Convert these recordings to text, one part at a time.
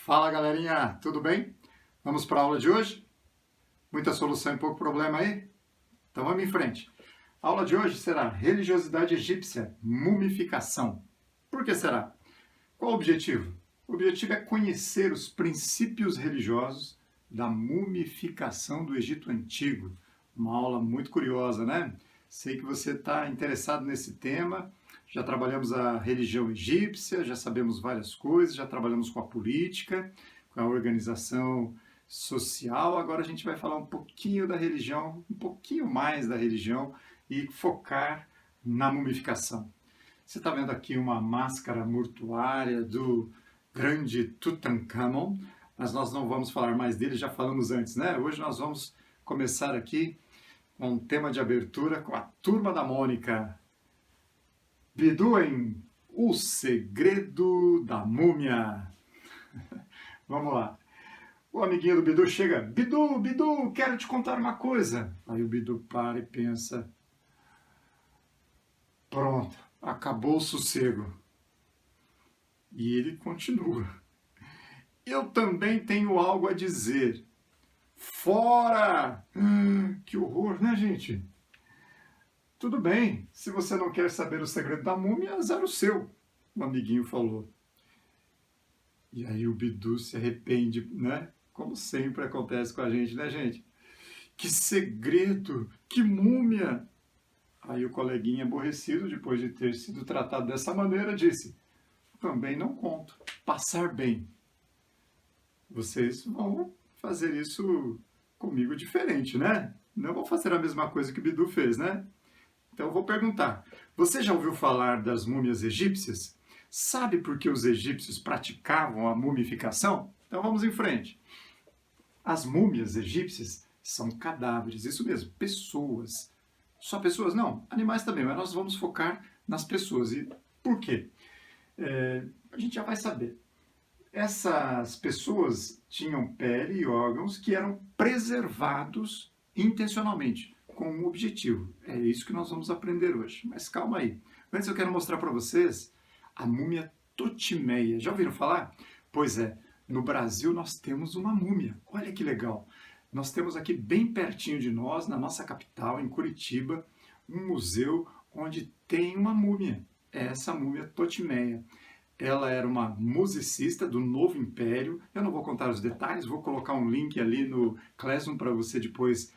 Fala galerinha, tudo bem? Vamos para a aula de hoje? Muita solução e pouco problema aí? Então vamos em frente. A aula de hoje será religiosidade egípcia, mumificação. Por que será? Qual o objetivo? O objetivo é conhecer os princípios religiosos da mumificação do Egito Antigo. Uma aula muito curiosa, né? Sei que você está interessado nesse tema. Já trabalhamos a religião egípcia, já sabemos várias coisas, já trabalhamos com a política, com a organização social. Agora a gente vai falar um pouquinho da religião, um pouquinho mais da religião e focar na mumificação. Você está vendo aqui uma máscara mortuária do grande Tutankhamon, mas nós não vamos falar mais dele, já falamos antes, né? Hoje nós vamos começar aqui com um tema de abertura com a Turma da Mônica. Bidu em O Segredo da Múmia. Vamos lá. O amiguinho do Bidu chega. Bidu, quero te contar uma coisa. Aí o Bidu para e pensa. Pronto, acabou o sossego. E ele continua. Eu também tenho algo a dizer. Fora! Que horror, né, gente? Tudo bem, se você não quer saber o segredo da múmia, azar o seu, o amiguinho falou. E aí o Bidu se arrepende, né? Como sempre acontece com a gente, né, gente? Que segredo! Que múmia! Aí o coleguinha aborrecido, depois de ter sido tratado dessa maneira, disse: também não conto. Passar bem. Vocês vão fazer isso comigo diferente, né? Não vão fazer a mesma coisa que o Bidu fez, né? Então eu vou perguntar, você já ouviu falar das múmias egípcias? Sabe por que os egípcios praticavam a mumificação? Então vamos em frente. As múmias egípcias são cadáveres, isso mesmo, pessoas. Só pessoas? Não, animais também, mas nós vamos focar nas pessoas. E por quê? A gente já vai saber. Essas pessoas tinham pele e órgãos que eram preservados intencionalmente, com um objetivo. É isso que nós vamos aprender hoje. Mas calma aí. Antes eu quero mostrar para vocês a múmia Totimeia. Já ouviram falar? Pois é, no Brasil nós temos uma múmia. Olha que legal. Nós temos aqui bem pertinho de nós, na nossa capital, em Curitiba, um museu onde tem uma múmia. É essa múmia Totimeia. Ela era uma musicista do Novo Império. Eu não vou contar os detalhes, vou colocar um link ali no Classroom para você depois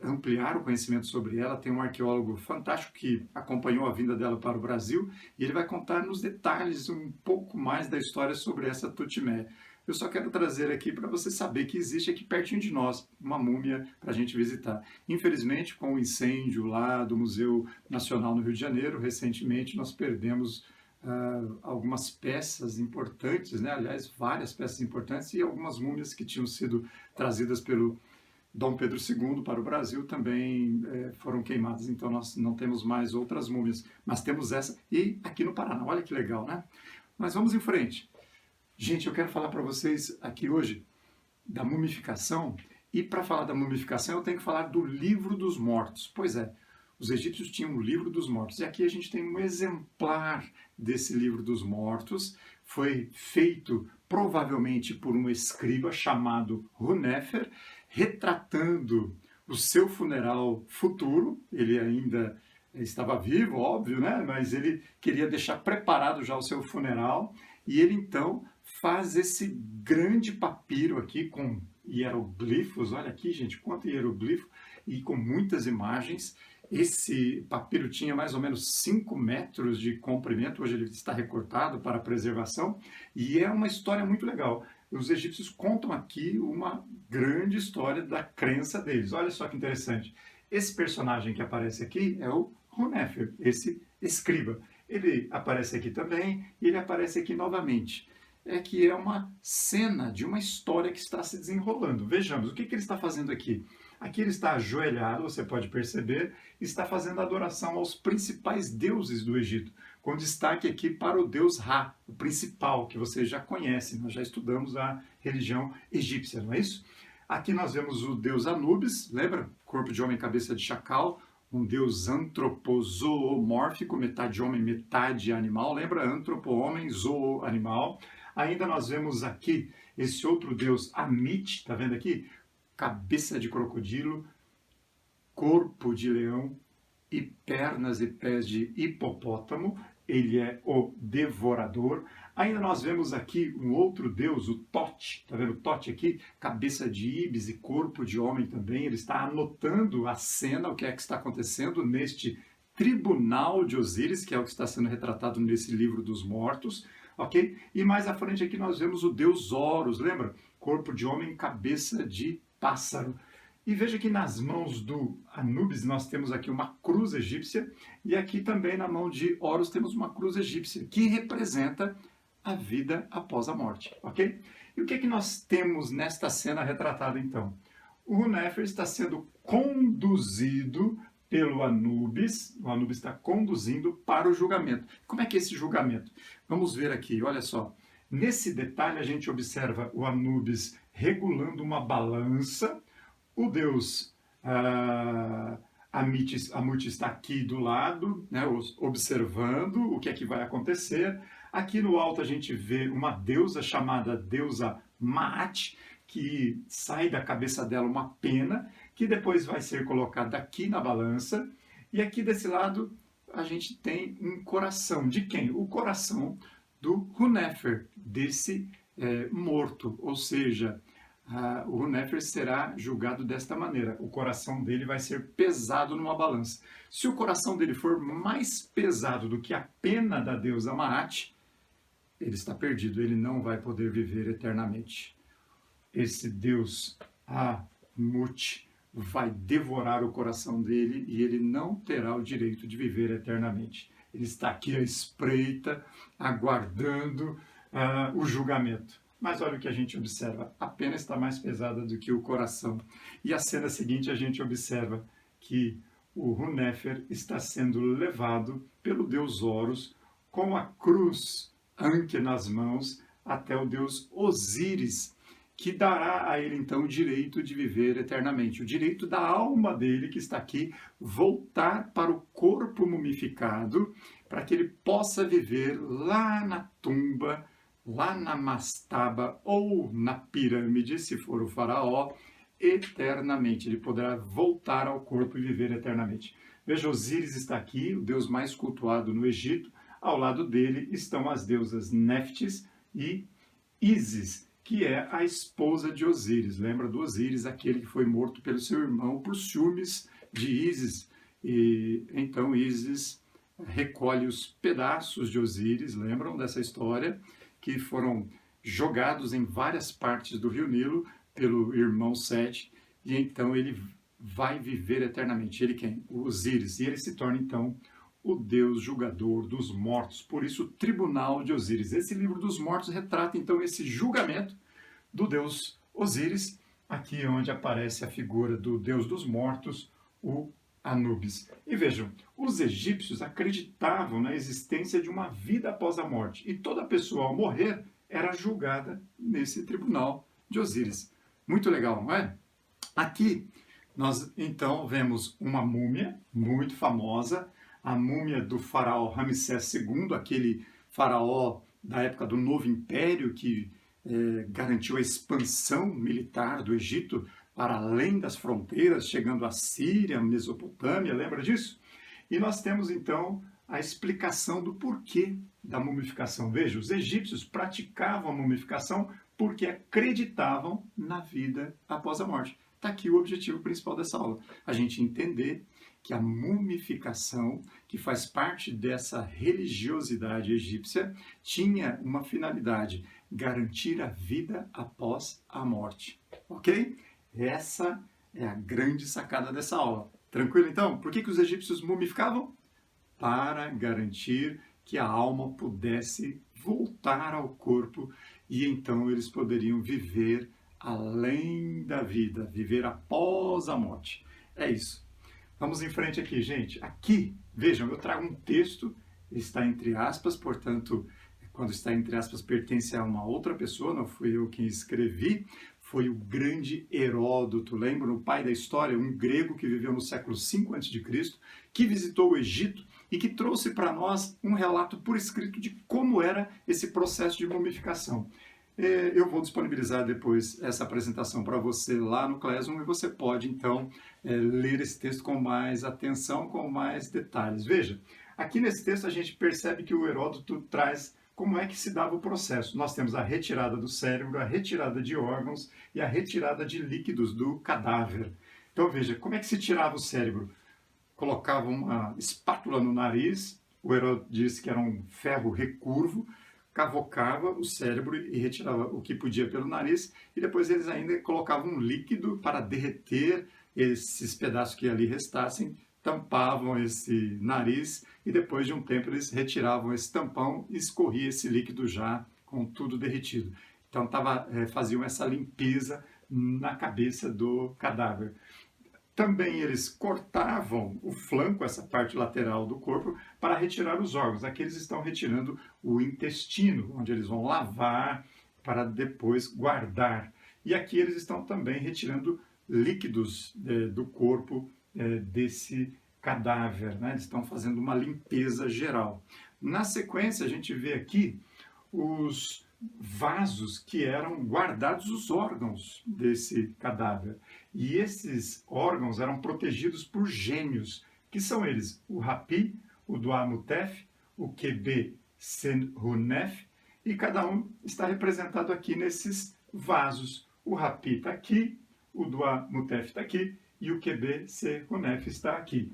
ampliar o conhecimento sobre ela. Tem um arqueólogo fantástico que acompanhou a vinda dela para o Brasil e ele vai contar nos detalhes um pouco mais da história sobre essa Totimeia. Eu só quero trazer aqui para você saber que existe aqui pertinho de nós uma múmia para a gente visitar. Infelizmente, com o incêndio lá do Museu Nacional no Rio de Janeiro, recentemente nós perdemos algumas peças importantes, né? Aliás, várias peças importantes e algumas múmias que tinham sido trazidas pelo Dom Pedro II para o Brasil também foram queimadas, então nós não temos mais outras múmias, mas temos essa e aqui no Paraná, olha que legal, né? Mas vamos em frente. Gente, eu quero falar para vocês aqui hoje da mumificação e para falar da mumificação eu tenho que falar do Livro dos Mortos. Pois é, os egípcios tinham o Livro dos Mortos e aqui a gente tem um exemplar desse Livro dos Mortos. Foi feito provavelmente por um escriba chamado Hunefer, retratando o seu funeral futuro. Ele ainda estava vivo, óbvio, né? Mas ele queria deixar preparado já o seu funeral e ele então faz esse grande papiro aqui com hieroglifos. Olha aqui, gente, quanto hieroglifo e com muitas imagens. Esse papiro tinha mais ou menos 5 metros de comprimento, hoje ele está recortado para preservação, e é uma história muito legal. Os egípcios contam aqui uma grande história da crença deles. Olha só que interessante. Esse personagem que aparece aqui é o Hunefer, esse escriba. Ele aparece aqui também e ele aparece aqui novamente. É que é uma cena de uma história que está se desenrolando. Vejamos, o que ele está fazendo aqui? Aqui ele está ajoelhado, você pode perceber, está fazendo adoração aos principais deuses do Egito, com destaque aqui para o deus Ra, o principal, que você já conhece, nós já estudamos a religião egípcia, não é isso? Aqui nós vemos o deus Anubis, lembra? Corpo de homem, cabeça de chacal, um deus antropozoomórfico, metade homem, metade animal, lembra? Antropo, homem, zoo, animal. Ainda nós vemos aqui esse outro deus, Amit, está vendo aqui? Cabeça de crocodilo, corpo de leão e pernas e pés de hipopótamo. Ele é o devorador. Ainda nós vemos aqui um outro deus, o Tote. Está vendo o Tote aqui? Cabeça de íbis e corpo de homem também. Ele está anotando a cena, o que é que está acontecendo neste tribunal de Osíris, que é o que está sendo retratado nesse livro dos mortos. Ok? E mais à frente aqui nós vemos o deus Horus, lembra? Corpo de homem, cabeça de pássaro. E veja que nas mãos do Anubis nós temos aqui uma cruz egípcia e aqui também na mão de Horus temos uma cruz egípcia que representa a vida após a morte, ok? E o que é que nós temos nesta cena retratada então? O Hunefer está sendo conduzido pelo Anubis, o Anubis está conduzindo para o julgamento. Como é que é esse julgamento? Vamos ver aqui, olha só. Nesse detalhe a gente observa o Anubis regulando uma balança. O deus Amut está aqui do lado, né, observando o que é que vai acontecer. Aqui no alto a gente vê uma deusa chamada deusa Maat, que sai da cabeça dela uma pena, que depois vai ser colocada aqui na balança. E aqui desse lado a gente tem um coração. De quem? O coração do Hunefer, desse morto, ou seja, o Hunefer será julgado desta maneira. O coração dele vai ser pesado numa balança. Se o coração dele for mais pesado do que a pena da deusa Maat, ele está perdido, ele não vai poder viver eternamente. Esse deus Amut vai devorar o coração dele e ele não terá o direito de viver eternamente. Ele está aqui à espreita, aguardando o julgamento. Mas olha o que a gente observa, a pena está mais pesada do que o coração. E a cena seguinte a gente observa que o Hunefer está sendo levado pelo deus Horus com a cruz Anke nas mãos até o deus Osíris, que dará a ele então o direito de viver eternamente, o direito da alma dele que está aqui voltar para o corpo mumificado, para que ele possa viver lá na tumba, lá na mastaba ou na pirâmide, se for o faraó, eternamente. Ele poderá voltar ao corpo e viver eternamente. Veja, Osíris está aqui, o deus mais cultuado no Egito. Ao lado dele estão as deusas Néftis e Ísis, que é a esposa de Osíris. Lembra do Osíris, aquele que foi morto pelo seu irmão por ciúmes de Ísis. E então Ísis recolhe os pedaços de Osíris, lembram dessa história? Que foram jogados em várias partes do rio Nilo pelo irmão Sete, e então ele vai viver eternamente. Ele quem? O Osíris. E ele se torna então o deus julgador dos mortos. Por isso, o tribunal de Osíris. Esse livro dos mortos retrata então esse julgamento do deus Osíris, aqui onde aparece a figura do deus dos mortos, o Anubis. E vejam, os egípcios acreditavam na existência de uma vida após a morte, e toda pessoa ao morrer era julgada nesse tribunal de Osíris. Muito legal, não é? Aqui nós então vemos uma múmia muito famosa, a múmia do faraó Ramsés II, aquele faraó da época do Novo Império que garantiu a expansão militar do Egito para além das fronteiras, chegando à Síria, Mesopotâmia, lembra disso? E nós temos então a explicação do porquê da mumificação. Veja, os egípcios praticavam a mumificação porque acreditavam na vida após a morte. Está aqui o objetivo principal dessa aula, a gente entender que a mumificação, que faz parte dessa religiosidade egípcia, tinha uma finalidade, garantir a vida após a morte, ok? Essa é a grande sacada dessa aula. Tranquilo, então? Por que os egípcios mumificavam? Para garantir que a alma pudesse voltar ao corpo e então eles poderiam viver além da vida, viver após a morte. É isso. Vamos em frente aqui, gente. Aqui, vejam, eu trago um texto, está entre aspas, portanto, quando está entre aspas, pertence a uma outra pessoa, não fui eu quem escrevi, foi o grande Heródoto, lembra? O pai da história, um grego que viveu no século V a.C., que visitou o Egito e que trouxe para nós um relato por escrito de como era esse processo de mumificação. Eu vou disponibilizar depois essa apresentação para você lá no Classroom e você pode, então, ler esse texto com mais atenção, com mais detalhes. Veja, aqui nesse texto a gente percebe que o Heródoto traz como é que se dava o processo. Nós temos a retirada do cérebro, a retirada de órgãos e a retirada de líquidos do cadáver. Então, veja, como é que se tirava o cérebro? Colocava uma espátula no nariz, o Heródoto disse que era um ferro recurvo, cavocava o cérebro e retirava o que podia pelo nariz, e depois eles ainda colocavam um líquido para derreter esses pedaços que ali restassem, tampavam esse nariz e depois de um tempo eles retiravam esse tampão e escorria esse líquido já com tudo derretido. Então faziam essa limpeza na cabeça do cadáver. Também eles cortavam o flanco, essa parte lateral do corpo, para retirar os órgãos. Aqui eles estão retirando o intestino, onde eles vão lavar para depois guardar. E aqui eles estão também retirando líquidos do corpo desse cadáver, né? Eles estão fazendo uma limpeza geral. Na sequência, a gente vê aqui os vasos que eram guardados os órgãos desse cadáver. E esses órgãos eram protegidos por gênios, que são eles, o Rapi, o Duamutef, o Kebe Senhunef, e cada um está representado aqui nesses vasos. O Rapi está aqui, o Duamutef está aqui, e o Kebe Senhunef está aqui.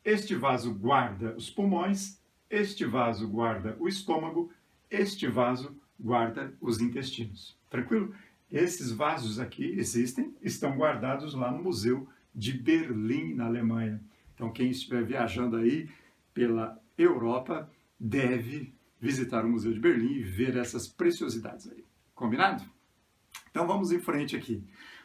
Este vaso guarda os pulmões, este vaso guarda o estômago, este vaso guarda os intestinos. Tranquilo? Esses vasos aqui existem, estão guardados lá no Museu de Berlim, na Alemanha. Então, quem estiver viajando aí pela Europa deve visitar o Museu de Berlim e ver essas preciosidades aí. Combinado? Então, vamos em frente aqui.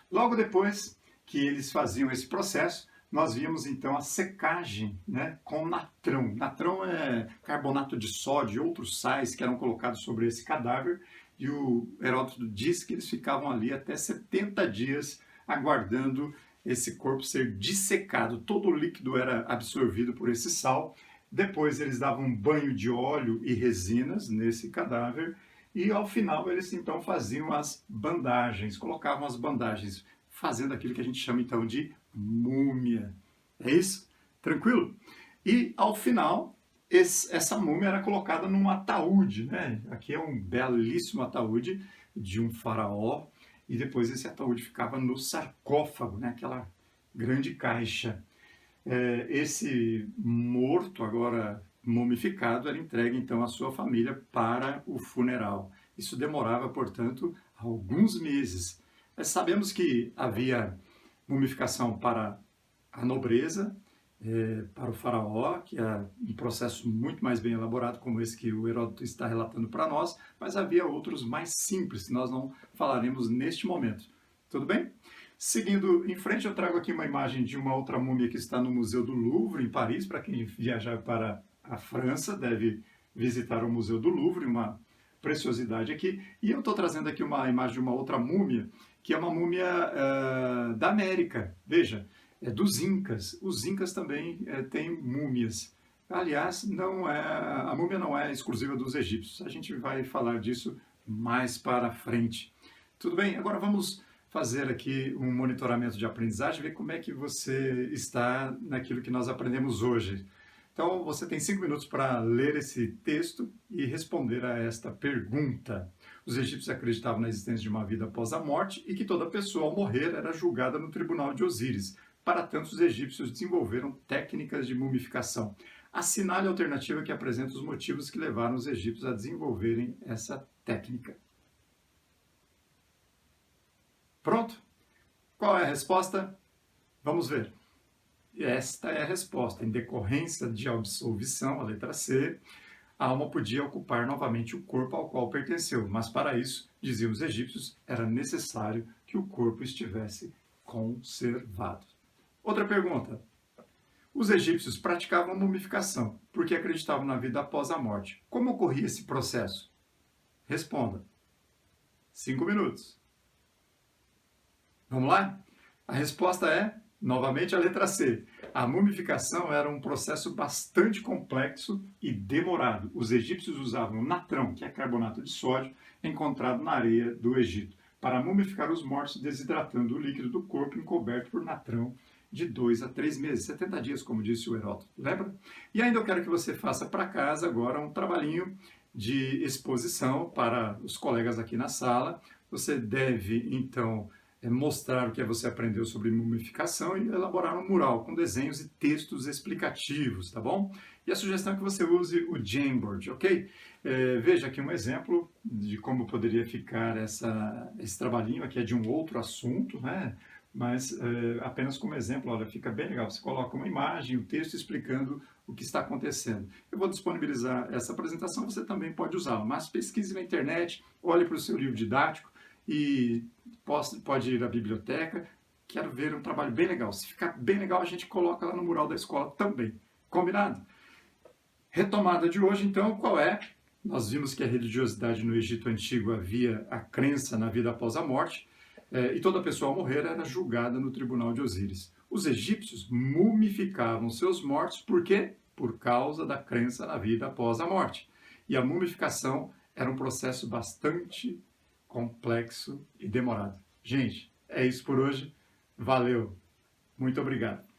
Logo depois que eles faziam esse processo, nós vimos então a secagem, né, com natrão. Natrão é carbonato de sódio e outros sais que eram colocados sobre esse cadáver, e o Heródoto diz que eles ficavam ali até 70 dias aguardando esse corpo ser dissecado. Todo o líquido era absorvido por esse sal. Depois eles davam um banho de óleo e resinas nesse cadáver e ao final eles então faziam as bandagens, colocavam as bandagens, fazendo aquilo que a gente chama então de múmia. É isso? Tranquilo? E ao final essa múmia era colocada num ataúde, né? Aqui é um belíssimo ataúde de um faraó, e depois esse ataúde ficava no sarcófago, né? Aquela grande caixa. Esse morto, agora mumificado, era entregue então à sua família para o funeral. Isso demorava, portanto, alguns meses. Sabemos que havia mumificação para a nobreza, para o faraó, que é um processo muito mais bem elaborado, como esse que o Heródoto está relatando para nós, mas havia outros mais simples, que nós não falaremos neste momento. Tudo bem? Seguindo em frente, eu trago aqui uma imagem de uma outra múmia que está no Museu do Louvre, em Paris. Para quem viajar para a França, deve visitar o Museu do Louvre, uma preciosidade aqui. E eu estou trazendo aqui uma imagem de uma outra múmia, que é uma múmia da América. Veja, dos Incas. Os Incas também têm múmias. Aliás, a múmia não é exclusiva dos egípcios. A gente vai falar disso mais para frente. Tudo bem? Agora vamos fazer aqui um monitoramento de aprendizagem, ver como é que você está naquilo que nós aprendemos hoje. Então, você tem 5 minutos para ler esse texto e responder a esta pergunta. Os egípcios acreditavam na existência de uma vida após a morte e que toda pessoa, ao morrer, era julgada no tribunal de Osíris. Para tanto, os egípcios desenvolveram técnicas de mumificação. Assinale a alternativa que apresenta os motivos que levaram os egípcios a desenvolverem essa técnica. Pronto? Qual é a resposta? Vamos ver. Esta é a resposta. Em decorrência de absolvição, a letra C, a alma podia ocupar novamente o corpo ao qual pertenceu, mas para isso, diziam os egípcios, era necessário que o corpo estivesse conservado. Outra pergunta. Os egípcios praticavam mumificação porque acreditavam na vida após a morte. Como ocorria esse processo? Responda. 5 minutos. Vamos lá? A resposta é Novamente a letra C. A mumificação era um processo bastante complexo e demorado. Os egípcios usavam natrão, que é carbonato de sódio, encontrado na areia do Egito, para mumificar os mortos, desidratando o líquido do corpo encoberto por natrão de 2 a 3 meses, 70 dias, como disse o Heródoto. Lembra? E ainda eu quero que você faça para casa agora um trabalhinho de exposição para os colegas aqui na sala. Você deve, então, mostrar o que você aprendeu sobre mumificação e elaborar um mural com desenhos e textos explicativos, tá bom? E a sugestão é que você use o Jamboard, ok? Veja aqui um exemplo de como poderia ficar esse trabalhinho, aqui é de um outro assunto, né? Mas apenas como exemplo, olha, fica bem legal. Você coloca uma imagem, o texto explicando o que está acontecendo. Eu vou disponibilizar essa apresentação, você também pode usá-la, mas pesquise na internet, olhe para o seu livro didático e pode ir à biblioteca. Quero ver um trabalho bem legal. Se ficar bem legal, a gente coloca lá no mural da escola também. Combinado? Retomada de hoje, então, qual é? Nós vimos que a religiosidade no Egito Antigo havia a crença na vida após a morte, e toda pessoa ao morrer era julgada no tribunal de Osíris. Os egípcios mumificavam seus mortos, por quê? Por causa da crença na vida após a morte. E a mumificação era um processo bastante complexo e demorado. Gente, é isso por hoje. Valeu. Muito obrigado.